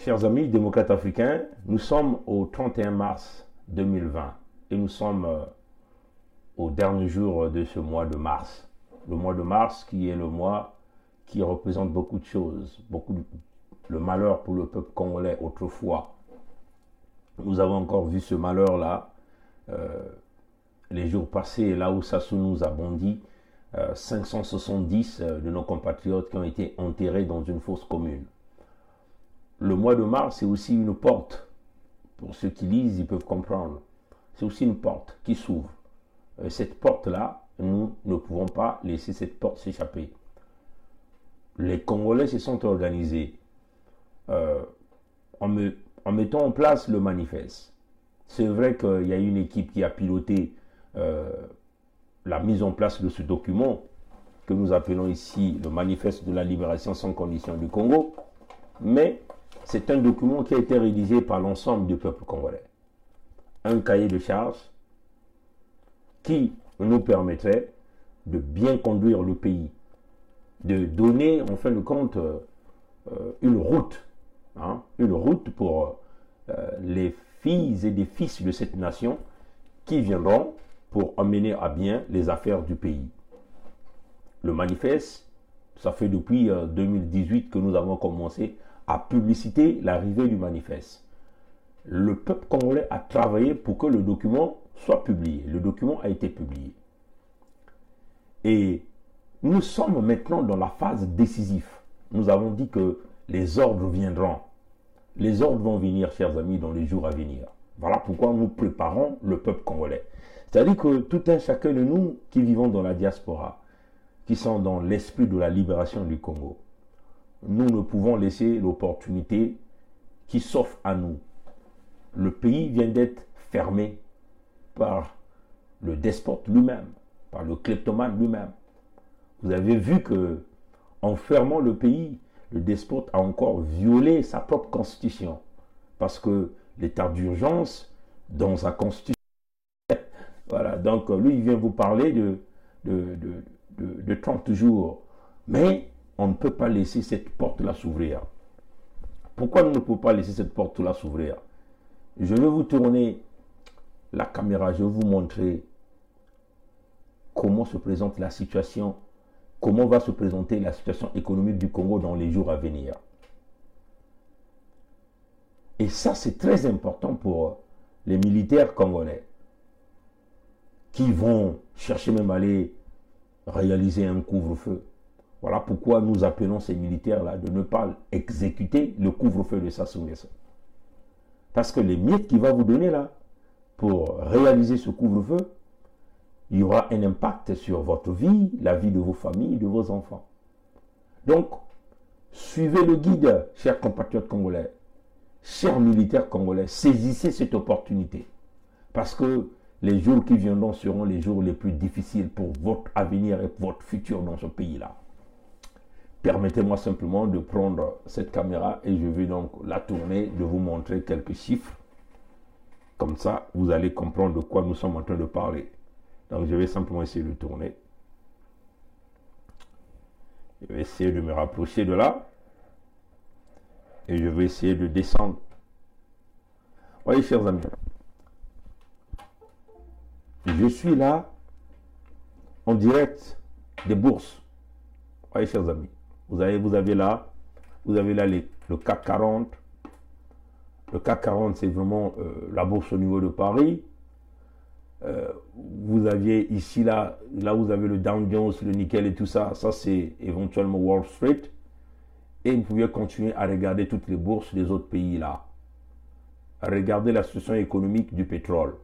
Chers amis démocrates africains, nous sommes au 31 mars 2020 et nous sommes au dernier jour de ce mois de mars. Le mois de mars qui est le mois qui représente beaucoup de choses, le malheur pour le peuple congolais autrefois. Nous avons encore vu ce malheur-là les jours passés, là où Sassou nous a bondi 570 de nos compatriotes qui ont été enterrés dans une fosse commune. Le mois de mars, c'est aussi une porte. Pour ceux qui lisent, ils peuvent comprendre. C'est aussi une porte qui s'ouvre. Cette porte-là, nous ne pouvons pas laisser cette porte s'échapper. Les Congolais se sont organisés en mettant en place le manifeste. C'est vrai qu'il y a une équipe qui a piloté la mise en place de ce document que nous appelons ici le manifeste de la libération sans condition du Congo, mais c'est un document qui a été rédigé par l'ensemble du peuple congolais. Un cahier de charges qui nous permettrait de bien conduire le pays, de donner en fin de compte une route pour les filles et les fils de cette nation qui viendront pour amener à bien les affaires du pays. Le manifeste, ça fait depuis 2018 que nous avons commencé à publiciter l'arrivée du manifeste. Le peuple congolais a travaillé pour que le document soit publié. Le document a été publié. Et nous sommes maintenant dans la phase décisive. Nous avons dit que les ordres viendront. Les ordres vont venir, chers amis, dans les jours à venir. Voilà pourquoi nous préparons le peuple congolais. C'est-à-dire que tout un chacun de nous qui vivons dans la diaspora, qui sont dans l'esprit de la libération du Congo, nous ne pouvons laisser l'opportunité qui s'offre à nous. Le pays vient d'être fermé par le despote lui-même, par le kleptomane lui-même. Vous avez vu que, en fermant le pays, le despote a encore violé sa propre constitution. Parce que l'état d'urgence, dans sa constitution, voilà, donc lui, il vient vous parler de 30 jours. Mais on ne peut pas laisser cette porte-là s'ouvrir. Pourquoi nous ne pouvons pas laisser cette porte-là s'ouvrir? Je vais vous tourner la caméra, je vais vous montrer comment se présente la situation, comment va se présenter la situation économique du Congo dans les jours à venir. Et ça, c'est très important pour les militaires congolais qui vont chercher même à aller réaliser un couvre-feu. Voilà pourquoi nous appelons ces militaires-là de ne pas exécuter le couvre-feu de Sassou Nguesso. Parce que les miettes qu'il va vous donner là, pour réaliser ce couvre-feu, il y aura un impact sur votre vie, la vie de vos familles, de vos enfants. Donc, suivez le guide, chers compatriotes congolais, chers militaires congolais, saisissez cette opportunité. Parce que les jours qui viendront seront les jours les plus difficiles pour votre avenir et votre futur dans ce pays-là. Permettez-moi simplement de prendre cette caméra et je vais donc la tourner, de vous montrer quelques chiffres. Comme ça, vous allez comprendre de quoi nous sommes en train de parler. Donc, je vais simplement essayer de tourner. Je vais essayer de me rapprocher de là. Et je vais essayer de descendre. Voyez, chers amis. Je suis là, en direct des bourses. Voyez, chers amis. Vous avez là le CAC 40. Le CAC 40, c'est vraiment la bourse au niveau de Paris. Vous aviez ici, là où vous avez le Dow Jones, le nickel et tout ça. Ça, c'est éventuellement Wall Street. Et vous pouvez continuer à regarder toutes les bourses des autres pays là. Regardez la situation économique du pétrole.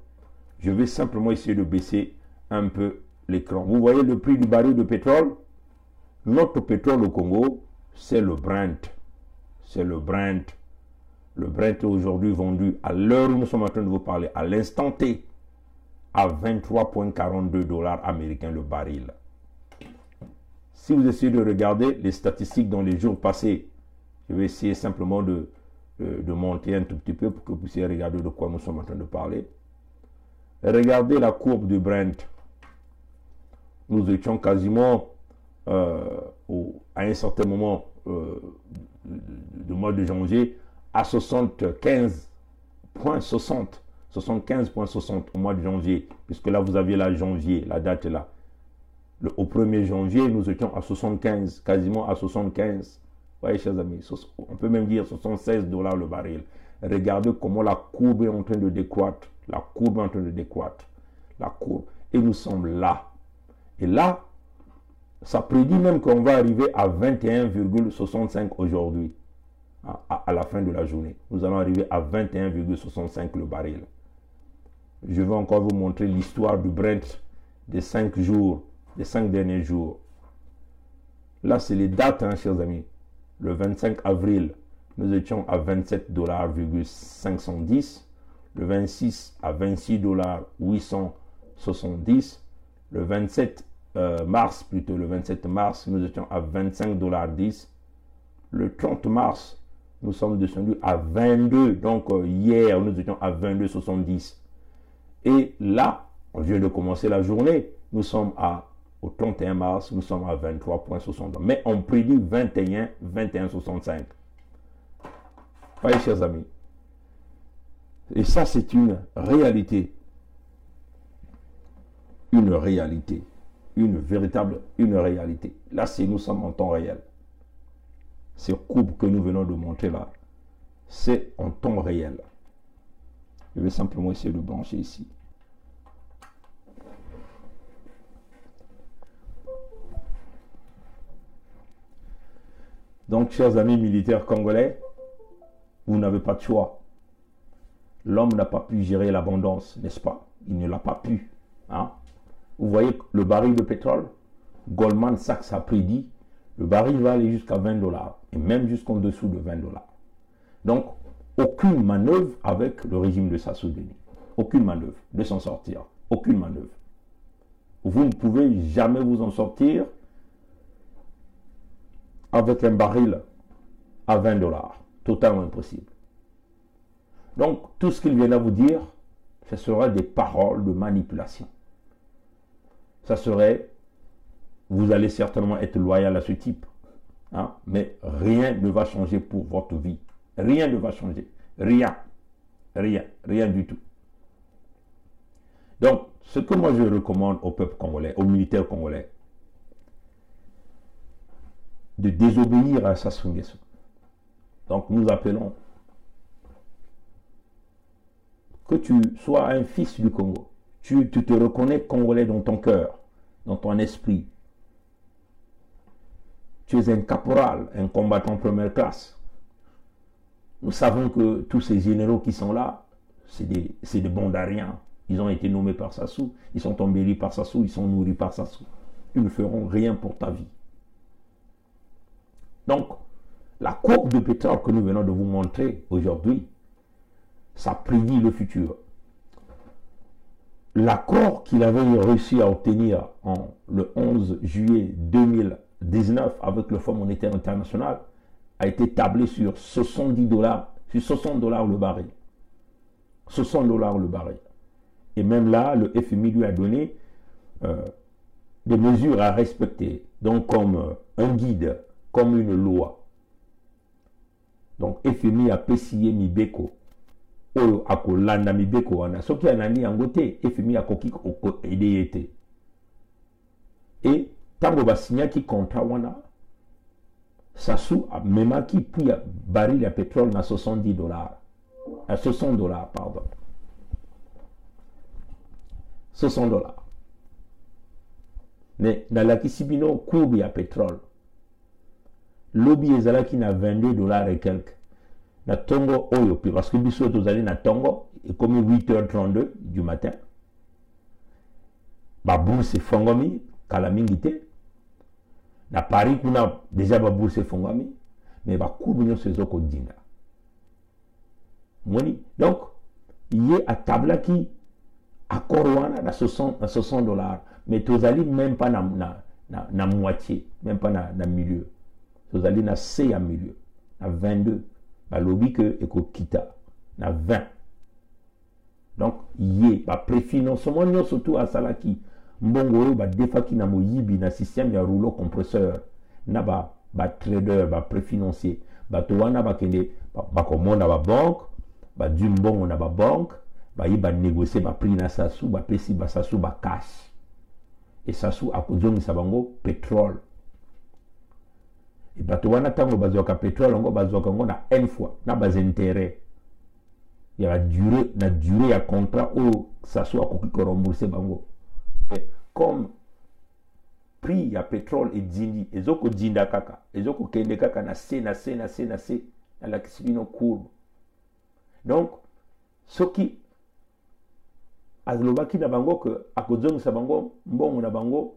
Je vais simplement essayer de baisser un peu l'écran. Vous voyez le prix du baril de pétrole? Notre pétrole au Congo, c'est le Brent. C'est le Brent. Le Brent est aujourd'hui vendu à l'heure où nous sommes en train de vous parler, à l'instant T, à 23,42 $ américains le baril. Si vous essayez de regarder les statistiques dans les jours passés, je vais essayer simplement de monter un tout petit peu pour que vous puissiez regarder de quoi nous sommes en train de parler. Regardez la courbe du Brent. Nous étions quasiment à un certain moment du mois de janvier à 75,60, 75,60 au mois de janvier, puisque là vous aviez la janvier, la date est là. Au 1er janvier, nous étions à 75, quasiment à 75. Vous voyez, chers amis, on peut même dire 76 $ le baril. Regardez comment la courbe est en train de décroître. La courbe est en train de décroître. La courbe. Et nous sommes là. Et là, ça prédit même qu'on va arriver à 21,65 aujourd'hui, à la fin de la journée. Nous allons arriver à 21,65 le baril. Je vais encore vous montrer l'histoire du Brent des 5 jours, des 5 derniers jours. Là, c'est les dates, hein, chers amis. Le 25 avril, nous étions à 27,510 $. Le 26 à 26,870 $. Le 27 mars, plutôt le 27 mars, nous étions à 25,10 $. Le 30 mars, nous sommes descendus à 22. Donc hier, nous étions à 22,70. Et là, on vient de commencer la journée. Nous sommes au 31 mars, nous sommes à 23,60. Mais on prédit 21,65. Voyez, chers amis. Et ça, c'est une réalité. Une réalité. Une véritable réalité. Là, nous sommes en temps réel. Ces courbes que nous venons de montrer là, c'est en temps réel. Je vais simplement essayer de brancher ici. Donc, chers amis militaires congolais, vous n'avez pas de choix. L'homme n'a pas pu gérer l'abondance, n'est-ce pas? Il ne l'a pas pu. Hein? Vous voyez le baril de pétrole, Goldman Sachs a prédit, le baril va aller jusqu'à 20 $, et même jusqu'en dessous de 20 $. Donc, aucune manœuvre avec le régime de Sassou Nguesso. Aucune manœuvre de s'en sortir. Aucune manœuvre. Vous ne pouvez jamais vous en sortir avec un baril à 20 $. Totalement impossible. Donc, tout ce qu'il vient à vous dire, ce sera des paroles de manipulation. Ça serait, vous allez certainement être loyal à ce type. Hein, mais rien ne va changer pour votre vie. Rien ne va changer. Rien. Rien. Rien du tout. Donc, ce que moi je recommande au peuple congolais, aux militaires congolais, de désobéir à Sassou Nguesso. Donc, nous appelons que tu sois un fils du Congo. Tu te reconnais congolais dans ton cœur, dans ton esprit. Tu es un caporal, un combattant première classe. Nous savons que tous ces généraux qui sont là, c'est des bondariens. Ils ont été nommés par Sassou, ils sont embellis par Sassou, ils sont nourris par Sassou. Ils ne feront rien pour ta vie. Donc, la courbe de pétrole que nous venons de vous montrer aujourd'hui, ça prédit le futur. L'accord qu'il avait réussi à obtenir le 11 juillet 2019 avec le Fonds monétaire international a été tablé sur 70 $, sur 60 $ le baril. 60 $ le baril. Et même là, le FMI lui a donné des mesures à respecter, donc comme un guide, comme une loi. Donc FMI a pessillé Mibeko. Oyo akolanda Mibeko wana. Soki anani yangote, FMI a koki aider été. Et tango ba signaki contrat wana, Sassou a memaki puis baril à pétrole na 70 $. À 60 $, pardon. 60 $. Mais dans la Kisibino, courbe à pétrole. Lobby ezalaki na 22 $ et quelques. Na Tongo Oyo, parce que biso tozali na Tongo, et comme 8h32 du matin, ba bourse fongomi, kalamingite. Na Paris, kuna déjà ba bourse fongomi, mais ba courbe nyonso ezoko dinga. Moni, donc, il y a à table qui accord wana na 60 $, mais tozali même pas na moitié, même pas na milieu. Tozali na C à milieu, na 22. Ba lobby que ekokita na 20. Donc yé ba préfinancement nyonso surtout à salaki mbongo ba defaki na moyibi na système ya rouleau compresseur na ba trader ba préfinancier bato wana bakende bakomona babanke badwi mbongo na babanke bayi banégocie baprix na Sassou bapesi basassou bakash et Sassou akozongisa bango pétrole et bato wana ntango bazwaka pétrole yango bazwaka yango na une fois na bazintérêt ya durée ya contrat oyo Sassou akoki korembourse bango et comme prix ya pétrole edindi ezokodinda kaka ezokokende kaka na se alakisi bino courbe donc soki alobaki na bango ke akozongisa bango mbongo na bango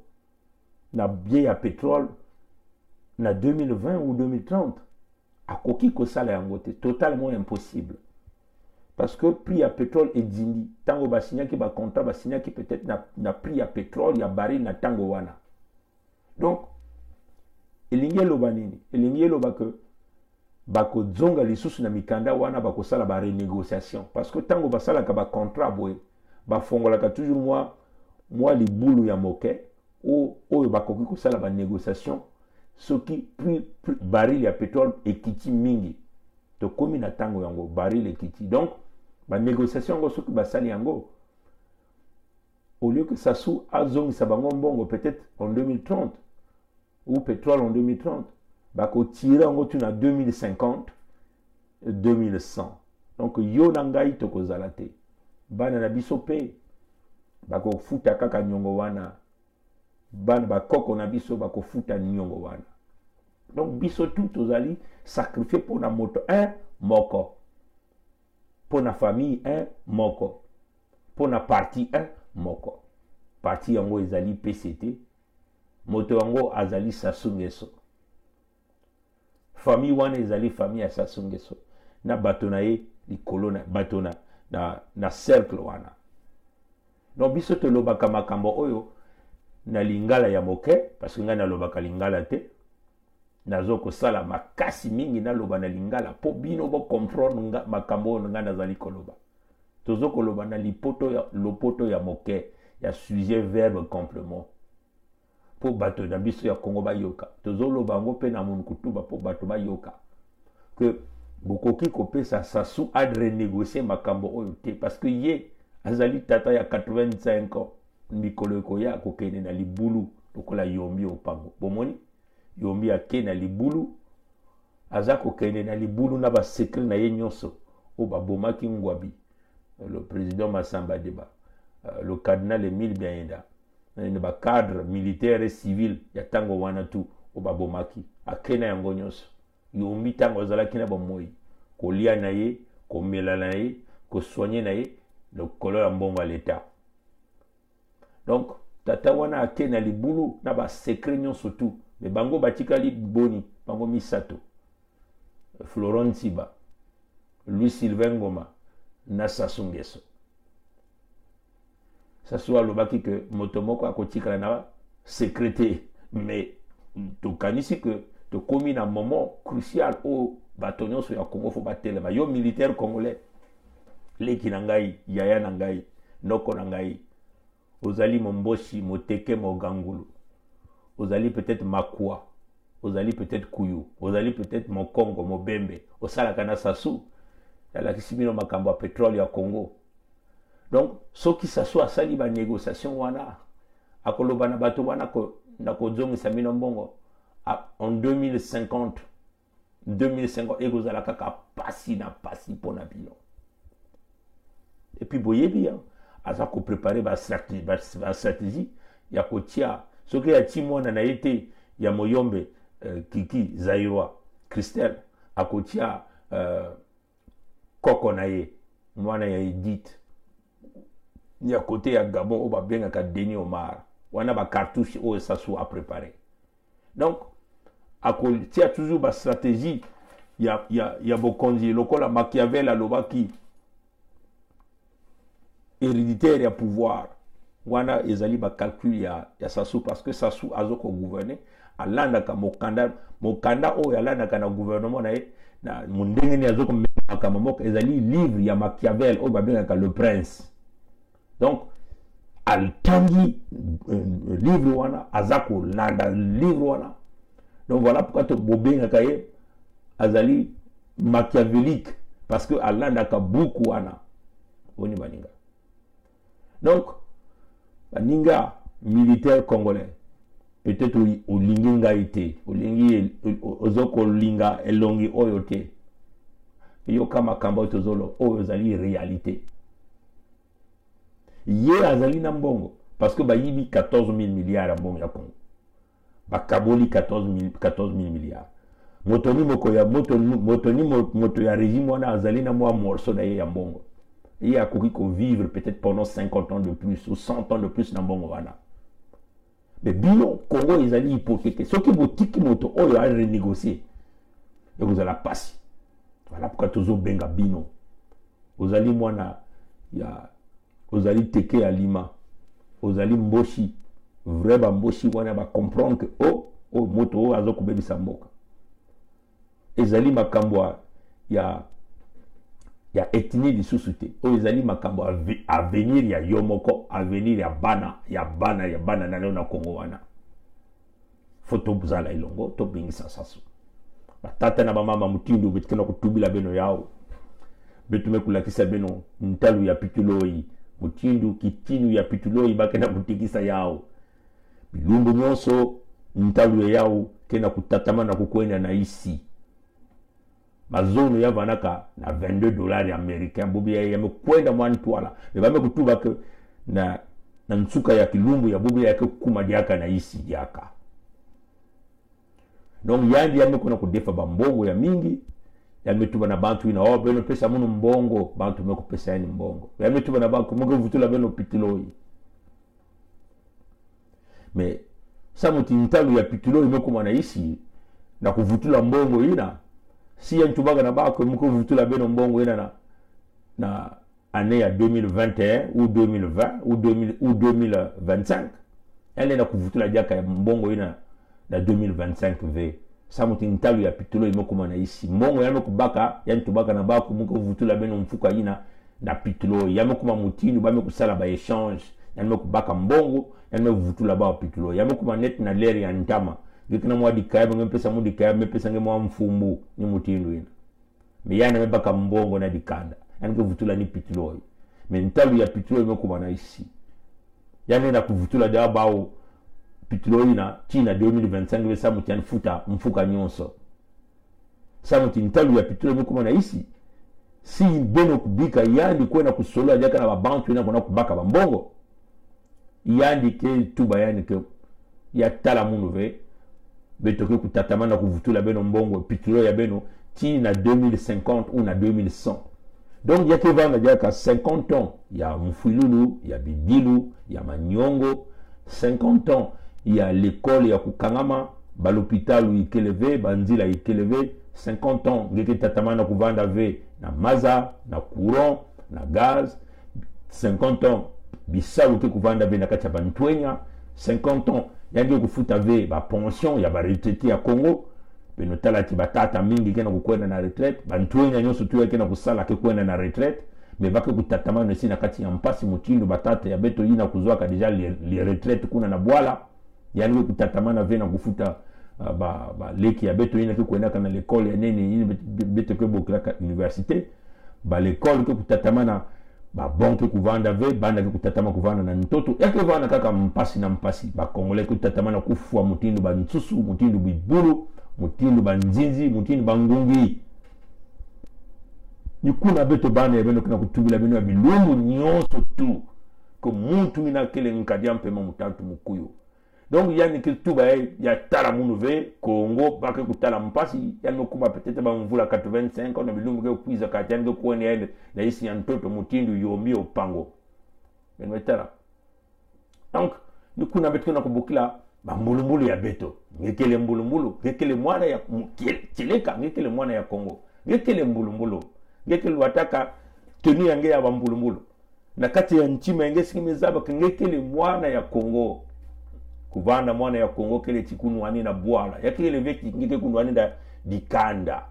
na bien ya pétrole na 2020 ou 2030 akoki kosala yango te, totalement impossible parce que prix ya pétrole edindi tango basignaki contrat basignaki peut-être na prix ya pétrole ya baril na tango wana. Donc elingi eloba nini? Elingi eloba ke bakozonga lisusu na mikanda wana bakosala ba renégociation parce que tango basalaka ba contrat boye bafongolaka toujours moi libulu ya moke oyo bakoki kosala ba négociation soki plus baril ya pétrole ekiti mingi tokomi na tango yango baril ekiti. Donc ba négociation yango soki basali yango au lieu que Sassou azongisa bango mbongo peut-être en 2030 ou pétrole en 2030 bako tirer yango tuna 2050 2100. Donc yo na ngai tokozala te bana na biso pe bako futa kaka nyongo wana bana bakoko na biso bako futa nyongo wana. Donc biso tout tozali sacrifier pour na moto un moko pour na famille un moko pour na parti un moko parti yango ezali PCT moto yango azali Sassou Nguesso famille wana ezali famille ya Sassou Nguesso na bato na ye likolo na bato na cercle wana. Donc biso tolobaka makambo oyo na lingala ya moke parce que nga nalobaka lingala te nazo kosala makasi mingi naloba na lingala po bino bo comprendre makambo oyo nga nazali koloba tozo koloba na lopoto ya moke ya sujet verbe complément po bato na biso ya Congo bayoka tozo loba ngo pe na munkutuba po bato bayoka que bokoki kopesa Sassou a renégocier makambo oyo te parce que ye azali tata ya 85 ans mikolo koya kokene na libulu lokola yombi opango bomoni yombi ake na libulu aza kokene na libulu na ba secret na ye nyonso o babomaki ngwabi le président Massamba Deba le cardinal Emile Biaenda ne ba cadre militaire et civil ya tango wana tu o babomaki akena yango nyonso yombi tango azalaki na bomoi kolia na ye komela na ye ko soigner na ye le color mbongo à l'état. Donc tata wana akena libulu na ba secret nyonso tu mais bango batikali boni bango misato Florent Siba Louis Sylvain Ngoma na Sassou Nguesso. Sassou alobaki que motomoko akotikala na secrétaire mais tokanisi que to komi na moment crucial au batonyo so ya Congo fo batelema yo militaire congolais leki na ngai yaya na ngai noko na ngai ozali momboshi moteke mogangulu ozali peut-être makwa ozali peut-être kuyu ozali peut-être mokongo mobembe osala kana Sassou la kisimino makambo ya pétrole ya Congo. Donc soki Sassou asali ba négociation wana akoloba na bato wana ko na kozongisa mino mbongo en 2050 ekozala kaka pasi na pasi pona bino. Et puis boyebi aza ko préparer ba stratégie ya kotia soki ya timona na été ya moyombe Kiki Zairwa Christelle akotia koko na ye mwana ya Edith ni à côté ya Gabon oba benga ka Denis Omar wana ba cartouche o Sassou a préparé. Donc akotia toujours ba stratégie ya bokonzi lokola Machiavel alobaki héréditaire ya pouvoir wana ezali ba calcul ya Sassou parce que Sassou azoko gouverner alanda ka mokanda o yalanda ka na gouvernement na ye na mundenge ni azoko meka mamoko ezali livre ya Machiavel o babenga ka le prince. Donc altangi livre wana azako landa livre wana. Donc voilà pourquoi to bobenga ka ye azali machiavélique parce que alandaka buku wana oni baninga. Donc baninga militaire congolais peut-être olingi ngaite olingi ozoko linga elongi oyote yo kama kamba tozolo oyo zali réalité ye azali na mbongo parce que bayibi 14 000 milliards ya mbongo ya Congo bakaboli 14 000 milliards motoni moko ya moto ya régime wana azali na mwa morceau na ye ya mbongo ye akoki ko vivre peut-être pendant 50 ans de plus ou 100 ans de plus na mbongo wana. Mais bino Congo ezali hypothéqué soki botiki moto oyo a renégocier et vous allez passer. Voilà pourquoi tozo benga bino ozali mwana ya ozali teke ya lima ozali mboshi vrai ba mboshi wana ba comprendre que oh moto o azo kubebisa mboka ezali makambo ya ethnie lisusu te oyo ezali makambo avenir ya yomoko avenir ya bana na leo na Congo wana foto buzala ilongo to bingisa sasu batata na bamama mutindu betikena kutubila beno yao betume kulakisa beno ntalu ya pituloi mutindu kitinu ya pituloi bakena kutikisa yao bilumbu nyonso ntalu yao kena kutatama na kukwenda na isi mazono ya vanaka na $22 américains bobi ya mekwenda mwanitwala bame kutuba ke na nsuka ya kilumbu ya bobi ya kuma diaka na isi diaka. Donc yandi ya mekona kudefa bambongo ya mingi ya metuba na bantu ina beno pesa munu mbongo bantu meko pesa yani mbongo ya metuba na bantu meko vutula beno pitiloi mais sa mutintalu ya pitiloi meko mwana isi na kuvutula mbongo ina si yantubaga na bako mko vutula beno mbongo ina na année ya 2021 ou 2020 ou 2025 elle na kuvutula diaka ya mbongo ina na 2025 v samuti ntalu ya pitolo imoko mana isi mbongo yame kubaka yantubaka na bako muko vutula beno mfuka ina na pitolo yame kuma mutinu bame kusala ba échange yame kubaka mbongo yame vutula ba pitolo yame kuma net na leri ya ntama ngikina mwa dikaya ngempesa mu dikaya mepesa ngemo mfumbu ni mutinu ina me yana mebaka mbongo na dikanda yanke vutula ni pitolo me ntalu ya pitolo imoko mana isi yame na kuvutula da bao pitloina tina 2025 ve samuti anfuta mfuka nyonso samuti ntalu ya pitlo mekuma na isi si beno kubika yandi kwena kusolo ajaka na babantu ina kona kubaka bambongo yandi ke tuba yandi ke ya tala munu ve betoke kutatamana kuvutula beno mbongo pitlo ya beno tina 2050 ou na 2100. Donc yake vanga jaka 50 ans ya mfululu ya bidilu ya manyongo 50 ans il y a l'école ya kukangama ba l'hôpital ikeleve banzila ikeleve 50 ans ngeke tatamana kuvanda ve na maza na courant na gaz 50 ans bisalu ke kuvanda ve na kacha bantwenya 50 ans yange kufuta ve ba pension ya ba retraité ya Congo beno talati batata mingi kena kukwenda na retraite bantwenya nyonso tu yakena kusala ke kwenda na retraite mais bake kutatamana si na kati ya mpasi mutindo batata ya beto yina kuzwaka deja les retraites kuna na bwala yani kutatamana vena kufuta ba leki ya beto ina kwenda kana l'école ya nene ina beto ke bokaka université ba l'école ke kutatamana ba banque kuvanda ve banda ke kutatama kuvanda na ntoto yake vana kaka mpasi na mpasi ba congolais kutatamana kufua mutindo ba nsusu mutindo bibulu mutindo ba nzinzi mutindo ba ngungi nikuna beto bana ya beno kana kutubila beno ya bilumbu nyonso tu ko muntu ina kele nkadia mpema mutatu mukuyo. Donc yani que tout ba ya tala munove Congo baka kutala mpasi yani kuma peut-être ba mvula 85 on bilumbu ke kuiza katenge kuone yende na isi ya ntoto mutindu yomi opango benwetala. Donc nikuna beto na kubukila ba mbulumbulu ya beto ngekele mbulumbulu ngekele mwana ya kileka ngekele mwana ya Congo ngekele mbulumbulu ngekele wataka tenu yange ya ba mbulumbulu na kati ya nchima yange sikimezaba ngekele mwana ya Congo kuvanda mwana ya Congo kele tikunu wani na bwala yakile veki ngike kunwani da dikanda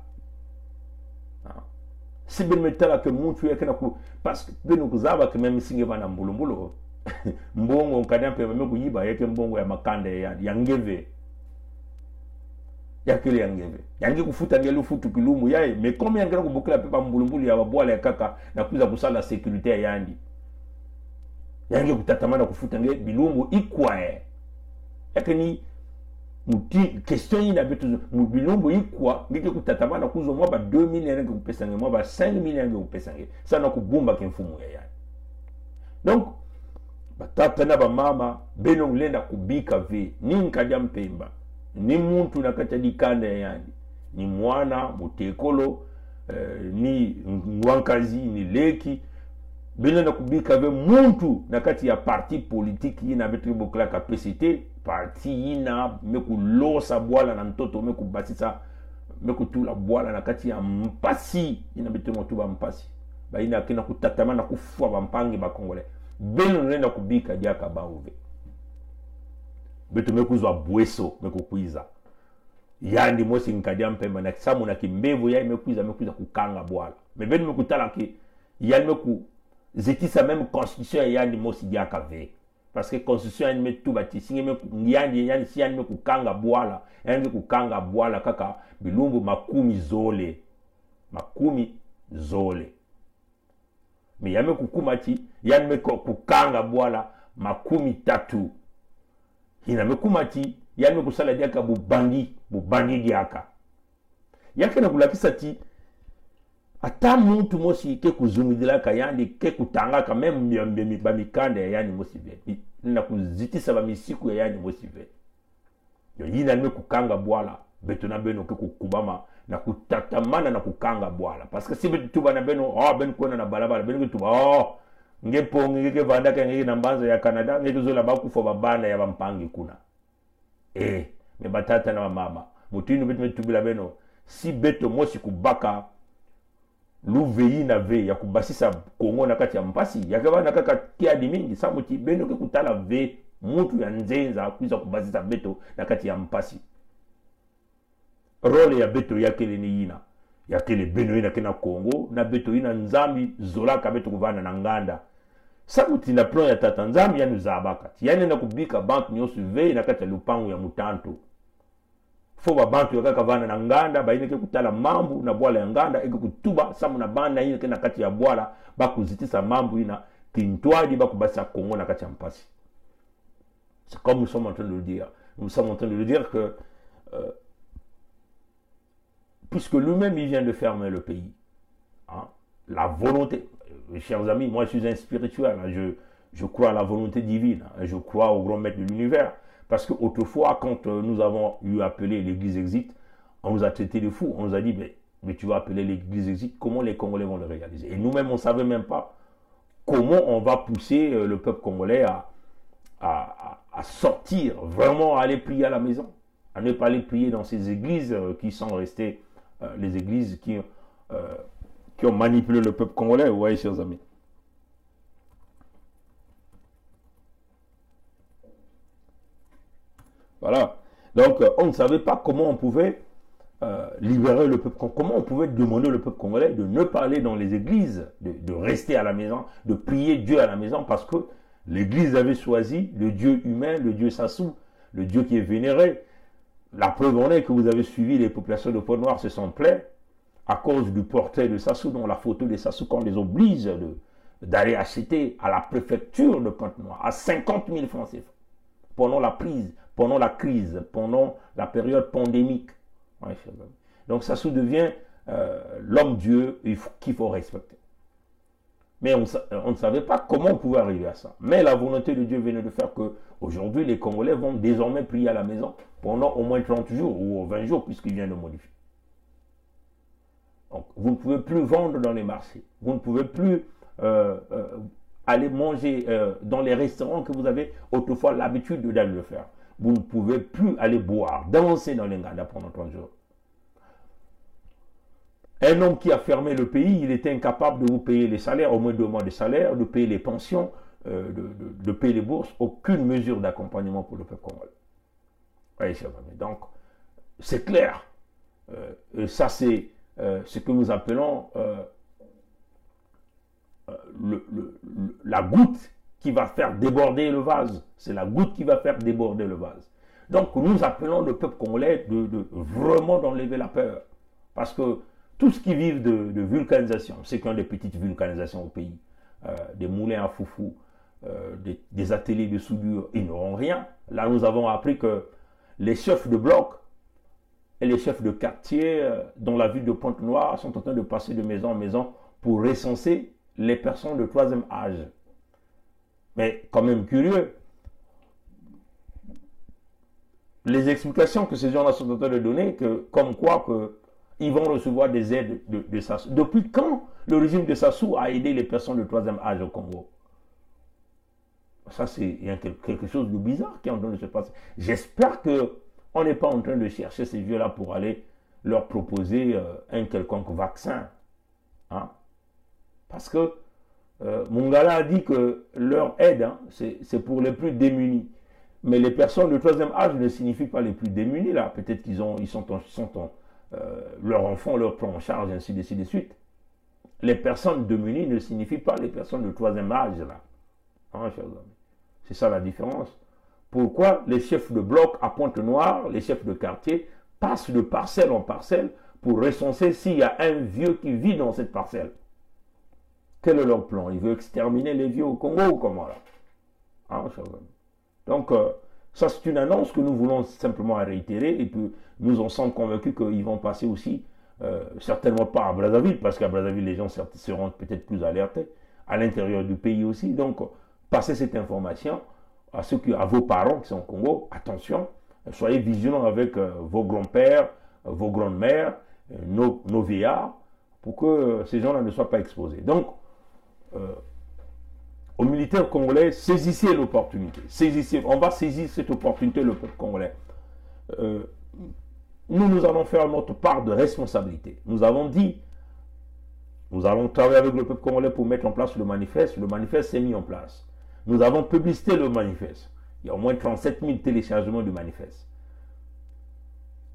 si ben metala ke muntu yakena ku parce que beno kuzaba ke même singe bana mbulumbulu mbongo nkadampe meme kuyiba yake mbongo ya makande ya ngeve yakele yangeve yangi kufuta ngelu futu kilumu yae mais combien ngela kubukila pepa mbulumbulu ya babwala ya kaka na kuza kusala sécurité ya yandi yangi kutatamana kufuta nge bilumbu ikwae yakeni muti question ina betu bilumbu ikwa ngike kutatamana kuzo mwa ba 2000 yangi kupesa nge mwa ba 5000 yangi kupesa nge sana kubumba kimfumu ya yani donc batata na bamama beno ngulenda kubika ve ni nkadya mpemba ni muntu nakati ya dikanda ya yani ni mwana mutekolo ni ngwankazi ni leki beno na kubika ve muntu nakati ya parti politiki ina betu bokla ka PCT parti ina meku losa bwala na mtoto meku basisa meku tula bwala nakati ya mpasi ina betu motuba mpasi ba ina kina kutatamana kufua bampangi ba Congolais beno nenda kubika jaka bauve beto mekuzwa bweso mekukwiza yandi mosi nkadia mpemba na kisamu na kimbevu ya mekwiza kukanga bwala mebeni mekutala ki yandi meku zetisa même constitution ya yandi mosi jaka ve parce que constitution yandi metu bati singe meku yandi si yandi mekukanga bwala yandi kukanga bwala kaka bilumbu makumi zole mais yame kukumati yame kukanga bwala makumi tatu ina mekumati yame kusala diaka bubandi diaka yake na kulakisa ti ata muntu mosi ke kuzumidila ka yandi ke kutanga ka même ba mikanda ya yani mosi ve na kuzitisa ba misiku ya yani mosi ve yo yina me kukanga bwala betona beno ke kukubama na kutatamana na kukanga bwala parce que si betu tuba na beno ben kona na balabala beno tuba ngepo ngeke vanda ka ngeke na mbanzo ya Canada ngeto zola ba kufo babana ya bampangi kuna me batata na mama mutinu betu tubila beno si beto mosi kubaka luveyi na ve ya kubasisa Kongo na kati ya mpasi yakabana kaka kiadi mingi samuti beno ke kutala ve mutu ya nzenza kuiza kubasisa beto na kati ya mpasi role ya beto yakele ni yina yakele beno ina kena Kongo na beto ina nzambi zolaka beto kuvana na nganda sabuti na plan ya tata nzambi yanu zabaka yani na kubika bank nyosu ve na kati ya lupangu ya mutanto fo ba bantu yakaka vana na nganda ba ine ke kutala mambu na bwala ya nganda eke kutuba samu na banda ine kena kati ya bwala bakuzitisa mambu ina kintwadi bakubasa Kongo na kati ya mpasi. C'est comme nous sommes en train de le dire. Nous sommes en train de le dire que puisque lui-même il vient de fermer le pays, hein, la volonté, chers amis, moi je suis un spirituel, hein, je crois à la volonté divine, hein, je crois au grand maître de l'univers, parce que autrefois quand nous avons eu appelé l'église exit, on nous a traité de fous, on nous a dit mais tu vas appeler l'église exit, comment les Congolais vont le réaliser? Et nous-mêmes on ne savait même pas comment on va pousser le peuple congolais à sortir, vraiment à aller prier à la maison, à ne pas aller prier dans ces églises qui sont restées les églises qui ont manipulé le peuple congolais, vous voyez, chers amis. Voilà. Donc, on ne savait pas comment on pouvait libérer le peuple congolais, comment on pouvait demander au peuple congolais de ne pas aller dans les églises, de rester à la maison, de prier Dieu à la maison, parce que l'église avait choisi le Dieu humain, le Dieu Sassou, le Dieu qui est vénéré. La preuve en est que vous avez suivi les populations de Pont-Noir se sont plaintes à cause du portrait de Sassou, dont la photo de Sassou, qu'on les oblige d'aller acheter à la préfecture de Pont-Noir à 50 000 francs CFA pendant la crise, pendant la période pandémique. Ouais, donc Sassou devient l'homme-dieu qu'il faut respecter. Mais on ne savait pas comment on pouvait arriver à ça. Mais la volonté de Dieu venait de faire que aujourd'hui les Congolais vont désormais prier à la maison pendant au moins 30 jours ou 20 jours puisqu'il vient de modifier. Donc vous ne pouvez plus vendre dans les marchés. Vous ne pouvez plus aller manger dans les restaurants que vous avez autrefois l'habitude d'aller le faire. Vous ne pouvez plus aller boire, danser dans les Nganda pendant 30 jours. Un homme qui a fermé le pays, il était incapable de vous payer les salaires, au moins 2 mois de salaire, de payer les pensions, de payer les bourses, aucune mesure d'accompagnement pour le peuple congolais. Oui, donc, c'est clair. Ça, c'est ce que nous appelons la goutte qui va faire déborder le vase. C'est la goutte qui va faire déborder le vase. Donc nous appelons le peuple congolais de vraiment d'enlever la peur. Parce que tout ce qui vivent de vulcanisation, c'est qu'il y a des petites vulcanisations au pays, des moulins à foufou, des ateliers de soudure, ils n'auront rien. Là, nous avons appris que les chefs de bloc et les chefs de quartier dans la ville de Pointe-Noire sont en train de passer de maison en maison pour recenser les personnes de troisième âge. Mais quand même curieux, les explications que ces gens-là sont en train de donner, comme quoi ils vont recevoir des aides de Sassou. Depuis quand le régime de Sassou a aidé les personnes de troisième âge au Congo? Ça, il y a quelque chose de bizarre qui est en train de se passer. J'espère qu'on n'est pas en train de chercher ces vieux-là pour aller leur proposer un quelconque vaccin. Hein? Parce que Mongala a dit que leur aide, hein, c'est pour les plus démunis. Mais les personnes de troisième âge ne signifient pas les plus démunis, là. Peut-être leur enfant leur prend en charge, ainsi de suite. Les personnes démunies ne signifient pas les personnes de troisième âge, là. Hein, chers amis. C'est ça la différence. Pourquoi les chefs de bloc à Pointe-Noire, les chefs de quartier, passent de parcelle en parcelle pour recenser s'il y a un vieux qui vit dans cette parcelle? Quel est leur plan? Ils veulent exterminer les vieux au Congo ou comment là? Hein, chers amis. Donc, ça c'est une annonce que nous voulons simplement réitérer et que nous en sommes convaincus qu'ils vont passer aussi, certainement pas à Brazzaville, parce qu'à Brazzaville, les gens seront peut-être plus alertés, à l'intérieur du pays aussi. Donc, passez cette information à vos parents qui sont au Congo. Attention, soyez vigilants avec vos grands-pères, vos grandes-mères, nos vieillards, pour que ces gens-là ne soient pas exposés. Donc, aux militaires congolais, saisissez l'opportunité. On va saisir cette opportunité, le peuple congolais. Nous allons faire notre part de responsabilité. Nous avons dit, nous allons travailler avec le peuple congolais pour mettre en place le manifeste. Le manifeste s'est mis en place. Nous avons publicité le manifeste. Il y a au moins 37 000 téléchargements du manifeste.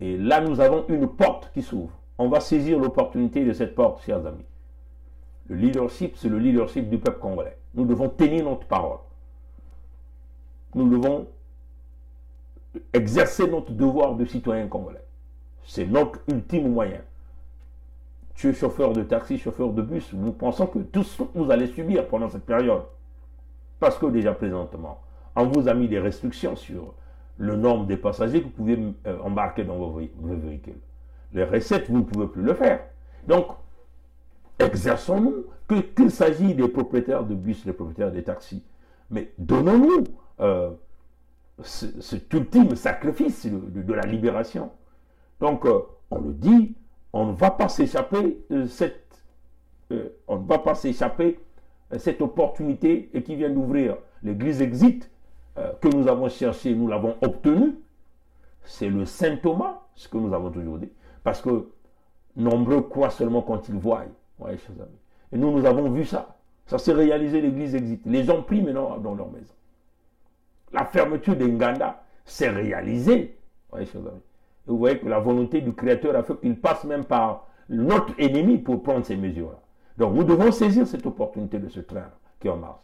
Et là, nous avons une porte qui s'ouvre. On va saisir l'opportunité de cette porte, chers amis. Le leadership, c'est le leadership du peuple congolais. Nous devons tenir notre parole. Nous devons exercer notre devoir de citoyen congolais. C'est notre ultime moyen. Tu es chauffeur de taxi, chauffeur de bus, nous pensons que tous vous allez subir pendant cette période. Parce que déjà présentement, on vous a mis des restrictions sur le nombre de passagers que vous pouvez embarquer dans vos véhicules. Les recettes, vous ne pouvez plus le faire. Donc, exerçons-nous, qu'il s'agisse des propriétaires de bus, des propriétaires des taxis. Mais donnons-nous cet ultime sacrifice de la libération. Donc, on le dit, on ne va pas s'échapper cette opportunité qui vient d'ouvrir l'église Exit que nous avons cherché, nous l'avons obtenu. C'est le Saint Thomas, ce que nous avons toujours dit. Parce que nombreux croient seulement quand ils voient. Ouais, chers amis. Et nous avons vu ça. Ça s'est réalisé, l'église Exit. Les gens prient maintenant dans leur maison. La fermeture des Nganda s'est réalisée. Ouais, chers amis. Et vous voyez que la volonté du Créateur a fait qu'il passe même par notre ennemi pour prendre ces mesures-là. Donc nous devons saisir cette opportunité de ce train qui est en marche.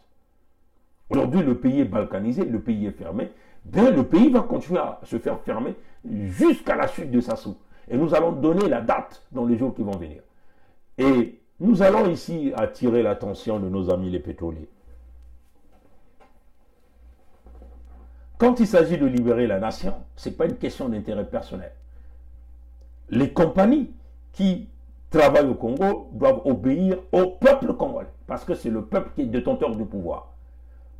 Aujourd'hui, le pays est balkanisé, le pays est fermé. Bien, le pays va continuer à se faire fermer jusqu'à la chute de Sassou. Et nous allons donner la date dans les jours qui vont venir. Et nous allons ici attirer l'attention de nos amis les pétroliers. Quand il s'agit de libérer la nation, ce n'est pas une question d'intérêt personnel. Les compagnies qui travaillent au Congo doivent obéir au peuple congolais, parce que c'est le peuple qui est détenteur du pouvoir.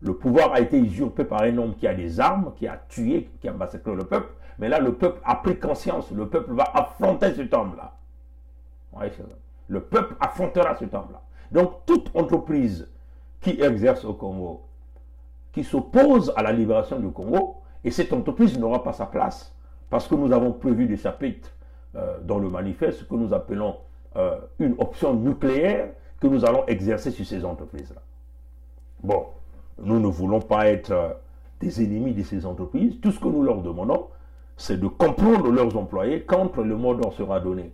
Le pouvoir a été usurpé par un homme qui a des armes, qui a tué, qui a massacré le peuple, mais là le peuple a pris conscience, le peuple va affronter cet homme-là. Ouais, le peuple affrontera cet homme-là. Donc toute entreprise qui exerce au Congo, qui s'oppose à la libération du Congo, et cette entreprise n'aura pas sa place, parce que nous avons prévu des chapitres dans le manifeste que nous appelons une option nucléaire que nous allons exercer sur ces entreprises-là. Bon, nous ne voulons pas être des ennemis de ces entreprises. Tout ce que nous leur demandons, c'est de comprendre leurs employés quand le mot d'ordre sera donné.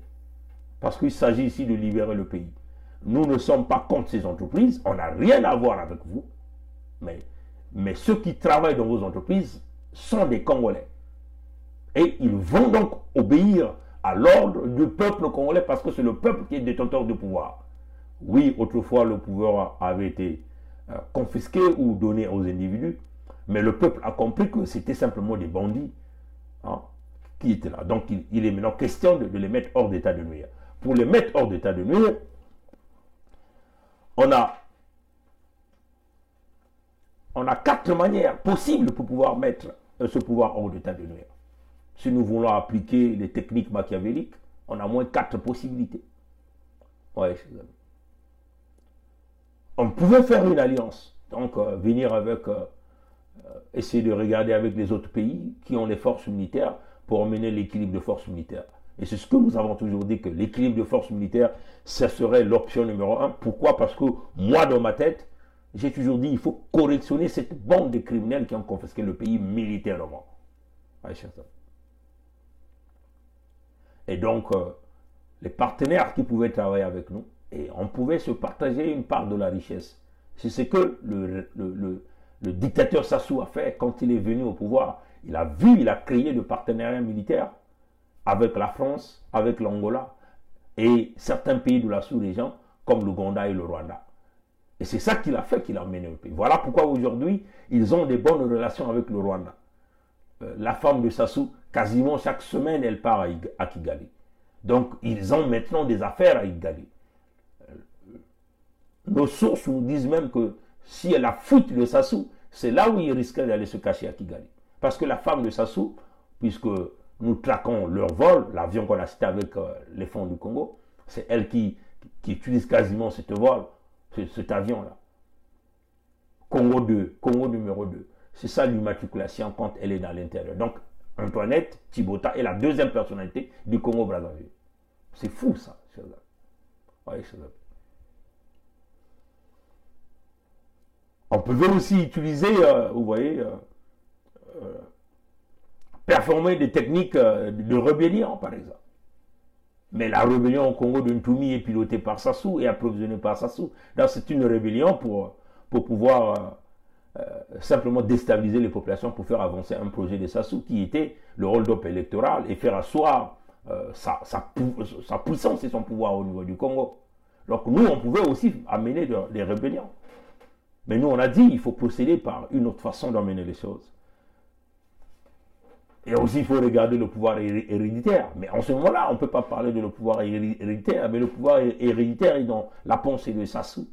Parce qu'il s'agit ici de libérer le pays. Nous ne sommes pas contre ces entreprises, on n'a rien à voir avec vous, mais ceux qui travaillent dans vos entreprises sont des Congolais. Et ils vont donc obéir à l'ordre du peuple congolais parce que c'est le peuple qui est détenteur du pouvoir. Oui, autrefois, le pouvoir avait été confisqué ou donné aux individus, mais le peuple a compris que c'était simplement des bandits, hein, qui étaient là. Donc, il est maintenant question de les mettre hors d'état de nuire. Pour les mettre hors d'état de nuire, on a 4 manières possibles pour pouvoir mettre ce pouvoir hors d'état de nuire. Si nous voulons appliquer les techniques machiavéliques, on a moins 4 possibilités. Ouais, on pouvait faire une alliance, donc venir avec, essayer de regarder avec les autres pays qui ont les forces militaires pour mener l'équilibre de forces militaires. Et c'est ce que nous avons toujours dit, que l'équilibre de forces militaires, ça serait l'option numéro 1. Pourquoi? Parce que moi, dans ma tête, j'ai toujours dit qu'il faut correctionner cette bande de criminels qui ont confisqué le pays militairement. Et donc, les partenaires qui pouvaient travailler avec nous, et on pouvait se partager une part de la richesse. C'est ce que le dictateur Sassou a fait quand il est venu au pouvoir. Il a créé le partenariat militaire avec la France, avec l'Angola et certains pays de la sous-région comme l'Ouganda et le Rwanda. Et c'est ça qu'il a fait, qu'il a mené au pays. Voilà pourquoi aujourd'hui, ils ont des bonnes relations avec le Rwanda. La femme de Sassou, quasiment chaque semaine, elle part à Kigali. Donc, ils ont maintenant des affaires à Kigali. Nos sources nous disent même que si elle a fuite de Sassou, c'est là où il risquerait d'aller se cacher à Kigali. Parce que la femme de Sassou, puisque nous traquons leur vol, l'avion qu'on a cité avec les fonds du Congo, c'est elle qui utilise quasiment cet vol, cet avion-là. Congo 2, Congo numéro 2. C'est ça l'immatriculation quand elle est dans l'intérieur. Donc, Antoinette Thibota est la deuxième personnalité du Congo-Brazzaville. C'est fou, ça. Ouais, on pouvait aussi utiliser, vous voyez, performer des techniques de rébellion, par exemple. Mais la rébellion au Congo de Ntoumi est pilotée par Sassou et approvisionnée par Sassou. Donc c'est une rébellion pour pouvoir simplement déstabiliser les populations, pour faire avancer un projet de Sassou qui était le hold-up électoral et faire asseoir sa puissance et son pouvoir au niveau du Congo. Donc nous, on pouvait aussi amener des rébellions. Mais nous, on a dit qu'il faut procéder par une autre façon d'amener les choses. Et aussi, il faut regarder le pouvoir héréditaire. Mais en ce moment-là, on ne peut pas parler de le pouvoir héréditaire, mais le pouvoir héréditaire est dans la pensée de Sassou.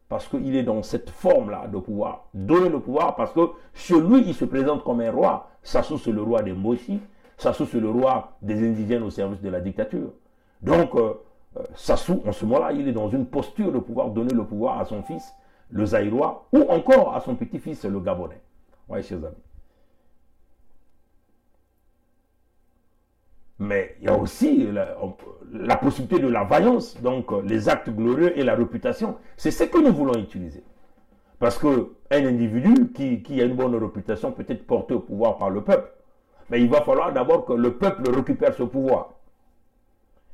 Parce qu'il est dans cette forme-là de pouvoir. Donner le pouvoir parce que chez lui, il se présente comme un roi. Sassou, c'est le roi des Moshi. Sassou, c'est le roi des indigènes au service de la dictature. Donc, Sassou, en ce moment-là, il est dans une posture de pouvoir donner le pouvoir à son fils, le Zaïrois, ou encore à son petit-fils, le Gabonais. Oui, chers amis. Mais il y a aussi la possibilité de la vaillance, donc les actes glorieux et la réputation. C'est ce que nous voulons utiliser. Parce qu'un individu qui a une bonne réputation peut être porté au pouvoir par le peuple. Mais il va falloir d'abord que le peuple récupère ce pouvoir.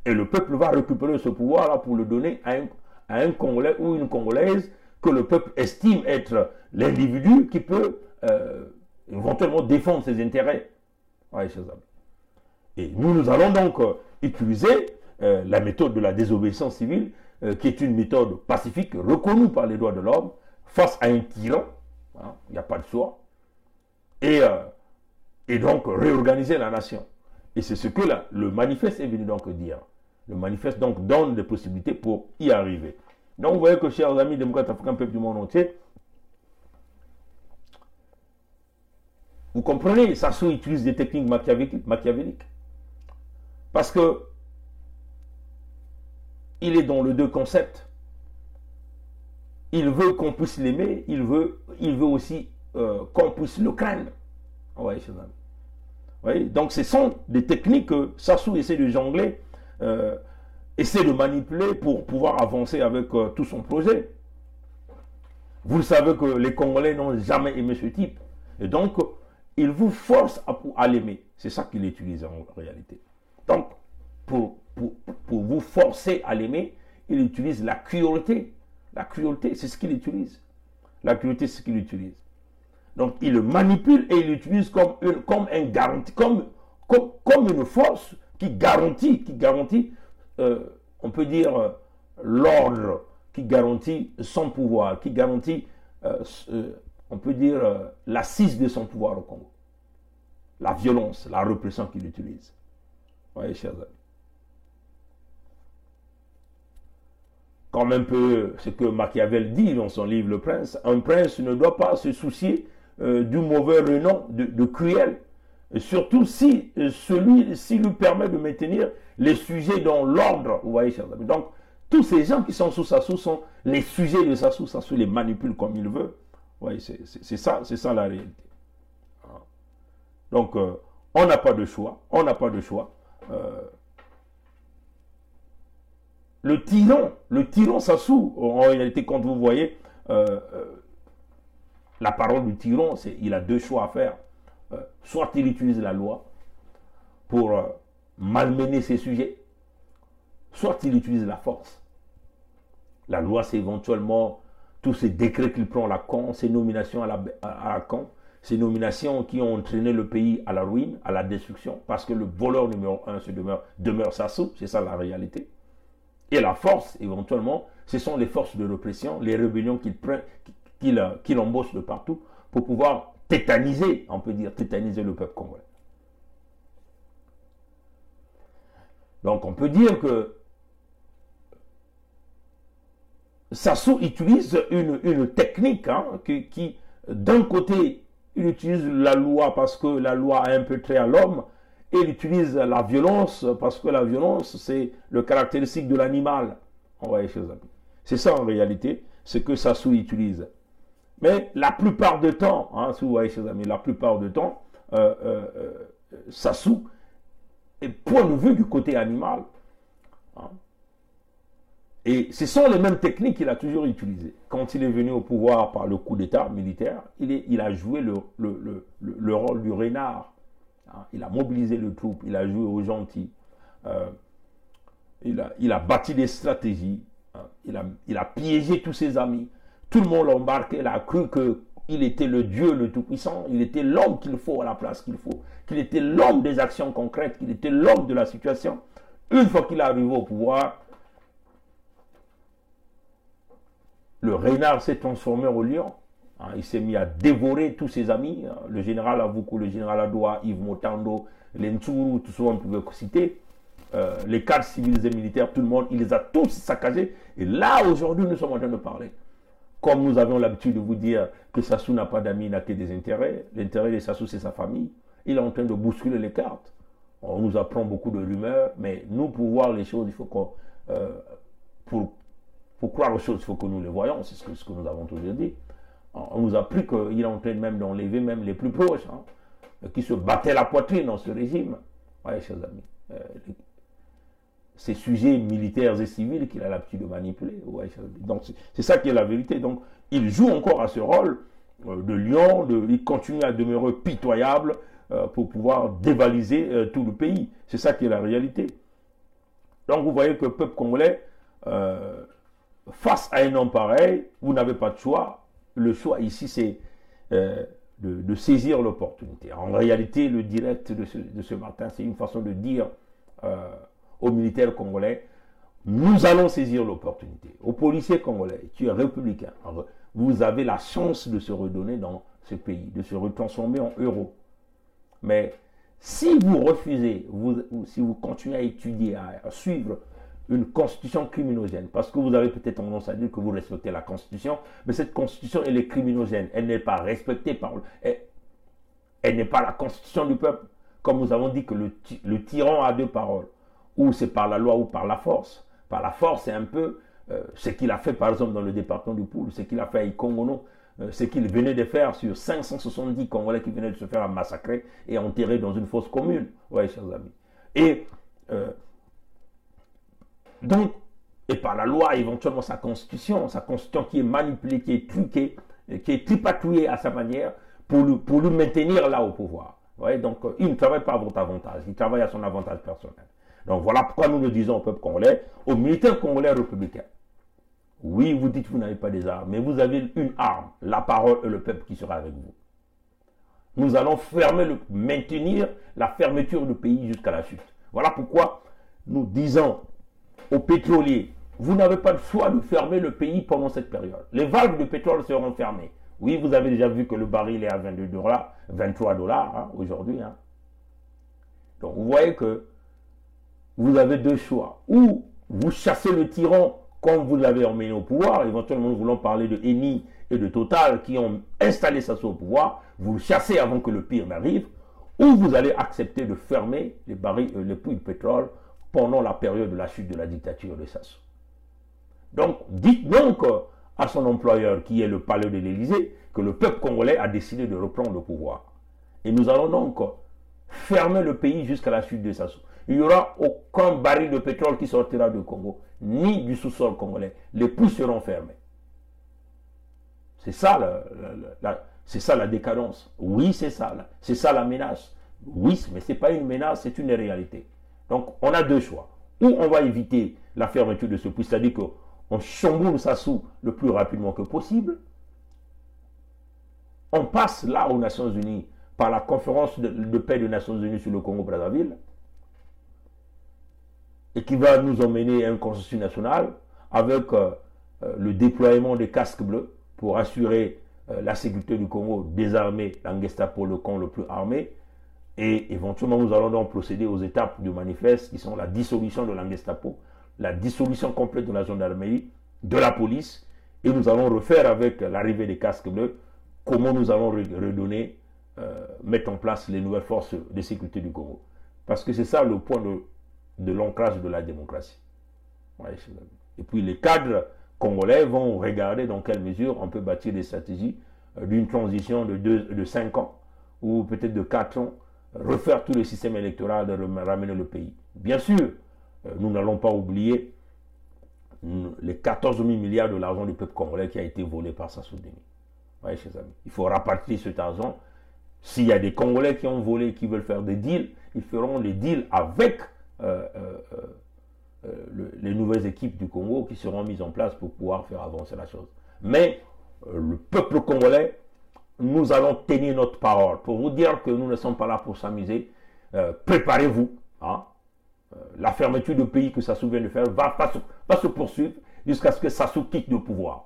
Et le peuple va récupérer ce pouvoir-là pour le donner à un Congolais ou une Congolaise que le peuple estime être l'individu qui peut éventuellement défendre ses intérêts. Oui, chers amis. Et nous allons donc utiliser la méthode de la désobéissance civile, qui est une méthode pacifique reconnue par les droits de l'homme face à un tyran, hein, il n'y a pas de choix, et donc réorganiser la nation. Et c'est ce que le manifeste est venu donc dire. Le manifeste donc donne des possibilités pour y arriver. Donc vous voyez que, chers amis démocrates africains, peuple du monde entier, vous comprenez, Sassou utilise des techniques machiavéliques. Parce que il est dans le deux concepts. Il veut qu'on puisse l'aimer, il veut aussi qu'on puisse le craindre. Ouais, chers amis. Oui, donc ce sont des techniques que Sassou essaie de jongler, essaie de manipuler pour pouvoir avancer avec tout son projet. Vous le savez que les Congolais n'ont jamais aimé ce type. Et donc, il vous force à l'aimer. C'est ça qu'il utilise en réalité. Donc, pour vous forcer à l'aimer, il utilise la cruauté. La cruauté, c'est ce qu'il utilise. La cruauté, c'est ce qu'il utilise. Donc, il le manipule et il l'utilise comme un garantie, comme comme une force qui garantit, on peut dire, l'ordre, qui garantit son pouvoir, qui garantit, on peut dire, l'assise de son pouvoir au Congo. La violence, la répression qu'il utilise. Vous voyez, chers amis. Comme un peu ce que Machiavel dit dans son livre Le Prince, un prince ne doit pas se soucier du mauvais renom de cruel, et surtout si celui-ci lui permet de maintenir les sujets dans l'ordre. Vous voyez, chers amis. Donc, tous ces gens qui sont sous Sassou sont les sujets de Sassou. Sassou les manipule comme il veut. Vous voyez, c'est ça la réalité. Donc, on n'a pas de choix. On n'a pas de choix. Le tyran Sassou, en réalité, quand vous voyez la parole du tyran, il a deux choix à faire. Soit il utilise la loi pour malmener ses sujets, soit il utilise la force. La loi, c'est éventuellement tous ces décrets qu'il prend à la Caen, ces nominations à la Caen, ces nominations qui ont entraîné le pays à la ruine, à la destruction, parce que le voleur numéro un demeure Sassou, c'est ça la réalité. Et la force, éventuellement, ce sont les forces de répression, les rébellions qu'il embauche de partout pour pouvoir tétaniser, on peut dire, tétaniser le peuple congolais. Donc on peut dire que Sassou utilise une technique qui d'un côté, il utilise la loi parce que la loi a un peu trait à l'homme, et il utilise la violence parce que la violence, c'est le caractéristique de l'animal. On voit les choses. C'est ça en réalité, ce que Sassou utilise. Mais la plupart du temps, si vous voyez, chers amis, la plupart du temps, Sassou est point de vue du côté animal. Et ce sont les mêmes techniques qu'il a toujours utilisées. Quand il est venu au pouvoir par le coup d'État militaire, il a joué le rôle du renard. Il a mobilisé le troupe, il a joué aux gentils. Il a bâti des stratégies. Il a piégé tous ses amis. Tout le monde l'a embarqué, il a cru qu'il était le Dieu le Tout-Puissant, il était l'homme qu'il faut à la place qu'il faut, qu'il était l'homme des actions concrètes, qu'il était l'homme de la situation. Une fois qu'il est arrivé au pouvoir, le renard s'est transformé au lion. Il s'est mis à dévorer tous ses amis. Le général Avoukou, le général Adoua, Yves Motando, les Ntsuru, tout ce qu'on pouvait citer. Les cadres civils et militaires, tout le monde, il les a tous saccagés. Et là, aujourd'hui, nous sommes en train de parler. Comme nous avions l'habitude de vous dire que Sassou n'a pas d'amis, il n'a que des intérêts. L'intérêt de Sassou, c'est sa famille. Il est en train de bousculer les cartes. On nous apprend beaucoup de rumeurs, mais nous, pour voir les choses, il faut qu'on... pour croire aux choses, il faut que nous les voyons. C'est ce que nous avons toujours dit. On nous a appris qu'il est en train même d'enlever même les plus proches, qui se battaient la poitrine dans ce régime. Oui, chers amis. Ces sujets militaires et civils qu'il a l'habitude de manipuler. Ouais, donc c'est ça qui est la vérité. Donc il joue encore à ce rôle de lion, il continue à demeurer pitoyable pour pouvoir dévaliser tout le pays. C'est ça qui est la réalité. Donc vous voyez que le peuple congolais, face à un homme pareil, vous n'avez pas de choix. Le choix ici, c'est de saisir l'opportunité. En réalité, le direct de ce matin, c'est une façon de dire aux militaires congolais, nous allons saisir l'opportunité. Aux policiers congolais, tu es républicain. Vous avez la chance de se redonner dans ce pays, de se retransformer en héros. Mais si vous refusez, si vous continuez à étudier, à suivre une constitution criminogène, parce que vous avez peut-être tendance à dire que vous respectez la constitution, mais cette constitution, elle est criminogène. Elle n'est pas respectée par... Elle n'est pas la constitution du peuple. Comme nous avons dit que le tyran a deux paroles. Ou c'est par la loi ou par la force. Par la force, c'est un peu ce qu'il a fait, par exemple, dans le département du Poul, ce qu'il a fait à Ikongono, ce qu'il venait de faire sur 570 Congolais qui venaient de se faire massacrer et enterrer dans une fosse commune. Oui, chers amis. Et donc, et par la loi, éventuellement sa constitution qui est manipulée, qui est truquée, qui est tripatouillée à sa manière pour lui maintenir là au pouvoir. Ouais, donc, il ne travaille pas à votre avantage, il travaille à son avantage personnel. Donc, voilà pourquoi nous le disons au peuple congolais, aux militaires congolais républicains. Oui, vous dites que vous n'avez pas des armes, mais vous avez une arme, la parole et le peuple qui sera avec vous. Nous allons maintenir la fermeture du pays jusqu'à la chute. Voilà pourquoi nous disons aux pétroliers, vous n'avez pas le choix de fermer le pays pendant cette période. Les valves de pétrole seront fermées. Oui, vous avez déjà vu que le baril est à 22 $, 23 $ aujourd'hui. Hein. Donc vous voyez que vous avez deux choix. Ou vous chassez le tyran comme vous l'avez emmené au pouvoir. Éventuellement, nous voulons parler de Eni et de Total qui ont installé Sassou au pouvoir. Vous le chassez avant que le pire n'arrive. Ou vous allez accepter de fermer les puits de pétrole pendant la période de la chute de la dictature de Sassou. Donc, dites donc à son employeur, qui est le palais de l'Élysée, que le peuple congolais a décidé de reprendre le pouvoir. Et nous allons donc fermer le pays jusqu'à la chute de Sassou. Il n'y aura aucun baril de pétrole qui sortira du Congo, ni du sous-sol congolais. Les puits seront fermés. C'est ça, la décadence. Oui, c'est ça. C'est ça la menace. Oui, mais ce n'est pas une menace, c'est une réalité. Donc, on a deux choix. Ou on va éviter la fermeture de ce puits, c'est-à-dire qu'on chamboule Sassou le plus rapidement que possible. On passe là aux Nations Unies par la conférence de paix des Nations Unies sur le Congo-Brazzaville et qui va nous emmener à un consensus national avec le déploiement des casques bleus pour assurer la sécurité du Congo, désarmer l'Angestapo, le camp le plus armé. Et éventuellement, nous allons donc procéder aux étapes du manifeste qui sont la dissolution de l'Angestapo, la dissolution complète de la gendarmerie, de la police, et nous allons refaire avec l'arrivée des casques bleus comment nous allons redonner, mettre en place les nouvelles forces de sécurité du Congo. Parce que c'est ça le point de l'ancrage de la démocratie. Ouais, et puis les cadres congolais vont regarder dans quelle mesure on peut bâtir des stratégies d'une transition de 5 ans ou peut-être de 4 ans, refaire tout le système électoral, de ramener le pays. Bien sûr, nous n'allons pas oublier les 14 000 milliards de l'argent du peuple congolais qui a été volé par Sassou Nguesso. Ouais, chers amis, il faut rapatrier cet argent. S'il y a des Congolais qui ont volé, qui veulent faire des deals, ils feront les deals avec les nouvelles équipes du Congo qui seront mises en place pour pouvoir faire avancer la chose. Mais le peuple congolais, nous allons tenir notre parole pour vous dire que nous ne sommes pas là pour s'amuser. Préparez-vous. Hein. La fermeture du pays que Sassou vient de faire va se poursuivre jusqu'à ce que Sassou quitte le pouvoir.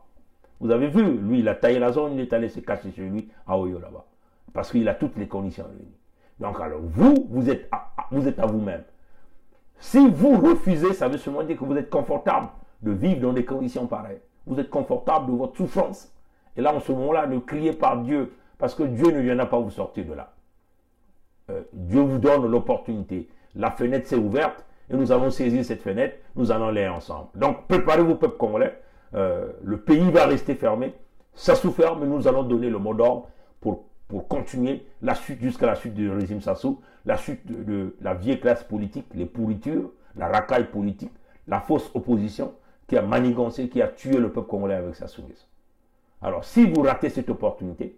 Vous avez vu, lui, il a taillé la zone, il est allé se cacher chez lui à Oyo là-bas. Parce qu'il a toutes les conditions réunies. Donc alors, vous êtes à vous-même. Si vous refusez, ça veut seulement dire que vous êtes confortable de vivre dans des conditions pareilles. Vous êtes confortable de votre souffrance. Et là, en ce moment-là, ne criez par Dieu, parce que Dieu ne viendra pas vous sortir de là. Dieu vous donne l'opportunité. La fenêtre s'est ouverte, et nous allons saisir cette fenêtre, nous allons aller ensemble. Donc, préparez-vous, peuple congolais. Le pays va rester fermé. Ça souffre, mais nous allons donner le mot d'ordre pour continuer la chute jusqu'à la chute du régime Sassou, la chute de la vieille classe politique, les pourritures, la racaille politique, la fausse opposition qui a manigancé, qui a tué le peuple congolais avec Sassou Nguesso. Alors, si vous ratez cette opportunité,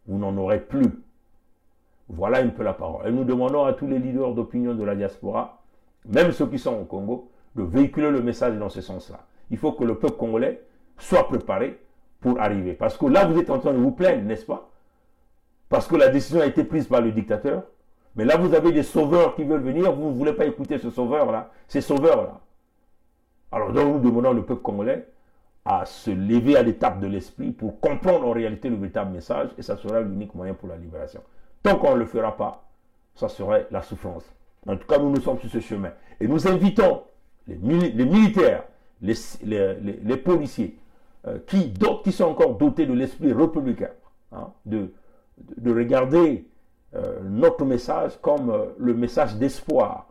vous n'en aurez plus. Voilà un peu la parole. Et nous demandons à tous les leaders d'opinion de la diaspora, même ceux qui sont au Congo, de véhiculer le message dans ce sens-là. Il faut que le peuple congolais soit préparé pour arriver. Parce que là, vous êtes en train de vous plaindre, n'est-ce pas? Parce que la décision a été prise par le dictateur. Mais là, vous avez des sauveurs qui veulent venir. Vous ne voulez pas écouter ce sauveur-là, ces sauveurs-là. Alors, donc, nous demandons au peuple congolais à se lever à l'étape de l'esprit pour comprendre en réalité le véritable message. Et ça sera l'unique moyen pour la libération. Tant qu'on ne le fera pas, ça serait la souffrance. En tout cas, nous sommes sur ce chemin. Et nous invitons les militaires, les policiers, qui sont encore dotés de l'esprit républicain, hein, de regarder notre message comme le message d'espoir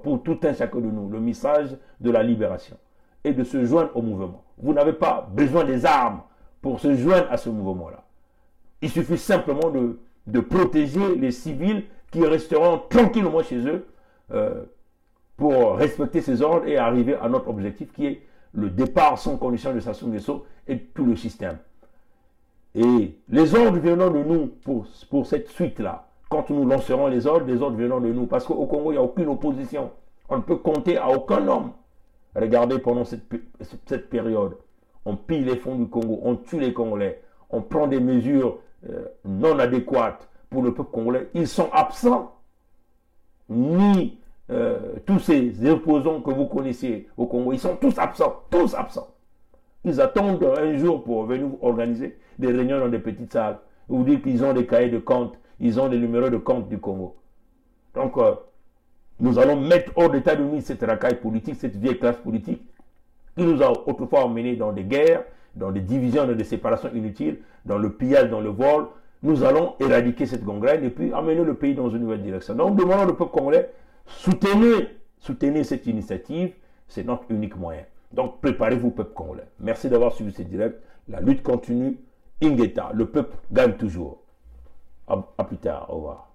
pour tout un chacun de nous, le message de la libération, et de se joindre au mouvement. Vous n'avez pas besoin des armes pour se joindre à ce mouvement-là. Il suffit simplement de protéger les civils qui resteront tranquillement chez eux pour respecter ces ordres et arriver à notre objectif qui est le départ sans condition de Sassou Nguesso et tout le système. Et les ordres venant de nous pour cette suite-là, quand nous lancerons les ordres venant de nous, parce qu'au Congo, il n'y a aucune opposition. On ne peut compter à aucun homme. Regardez, pendant cette période, on pille les fonds du Congo, on tue les Congolais, on prend des mesures non adéquates pour le peuple congolais. Ils sont absents. Ni tous ces opposants que vous connaissiez au Congo, ils sont tous absents, tous absents. Ils attendent un jour pour venir organiser des réunions dans des petites salles. Vous dites qu'ils ont des cahiers de compte, ils ont des numéros de compte du Congo. Donc, nous allons mettre hors d'état de mise cette racaille politique, cette vieille classe politique qui nous a autrefois emmenés dans des guerres, dans des divisions, dans des séparations inutiles, dans le pillage, dans le vol. Nous allons éradiquer cette gangrène et puis amener le pays dans une nouvelle direction. Donc, demandons au peuple congolais, soutenez cette initiative, c'est notre unique moyen. Donc, préparez-vous, peuple congolais. Merci d'avoir suivi ce direct. La lutte continue. Ingeta, le peuple gagne toujours. À plus tard. Au revoir.